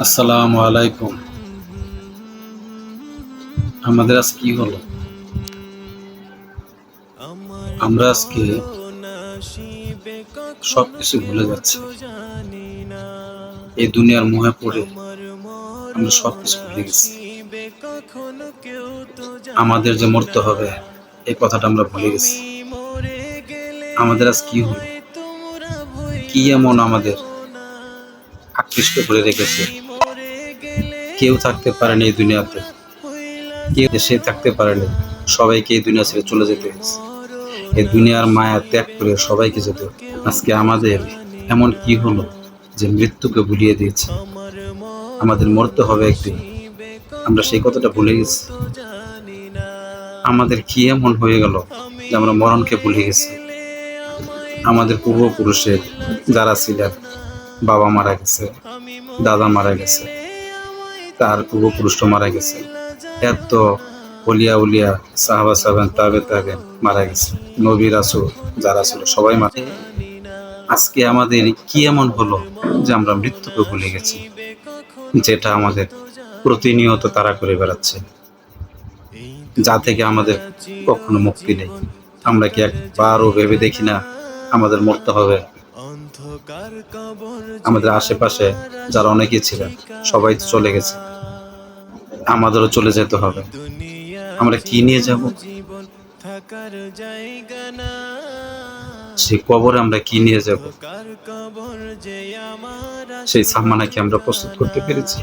আসসালামু আলাইকুম। আমাদের আজ কি হলো? আমরা আজকে সবকিছু ভুলে যাচ্ছি। এই দুনিয়ার মোহে পড়ে আমরা সবকিছু ভুলে গেছি। আমাদের যে মরতে হবে এই কথাটা আমরা ভুলে গেছি। আমাদের আজ কি হলো? কি এমন আমাদের আকৃষ্ট করে রেখেছে? কেউ থাকতে পারেনি এই দুনিয়াতে, কেউ দেশে থাকতে পারেনি, সবাইকে এই দুনিয়া ছেড়ে চলে যেতে হয়েছে। এই দুনিয়ার মায়া ত্যাগ করে সবাইকে যেতে হতো। আজকে আমাদের এমন কি হলো যে মৃত্যুকে ভুলিয়ে দিয়েছে? আমাদের মরতে হবে একদিন, আমরা সেই কথাটা ভুলে গেছি। আমাদের কি এমন হয়ে গেল যে আমরা মরণকে ভুলে গেছি? আমাদের পূর্বপুরুষের যারা ছিলেন, বাবা মারা গেছে, দাদা মারা গেছে, তার পূর্বপুরুষও মারা গেছে, এত অলিয়া উলিয়া সাহাবা সাহাবান তাবে মারা গেছে, নবী রাসূল যারা ছিল সবাই মারা। আজকে আমাদের কি এমন হলো যে আমরা মৃত্যুকে ভুলে গেছি, যেটা আমাদের প্রতিনিয়ত তাড়া করে বেড়াচ্ছে, যা থেকে আমাদের কখনো মুক্তি নেই। আমরা কি একবারও ভেবে দেখি না আমাদের মরতে হবে? আমাদের আশেপাশে যারা অনেকেই ছিলেন সবাই তো চলে গেছে, আমাদেরও চলে যেতে হবে। আমরা কি নিয়ে যাব? সেই কবরে আমরা কি নিয়ে যাব? সেই সামানা কি আমরা প্রস্তুত করতে পেরেছি?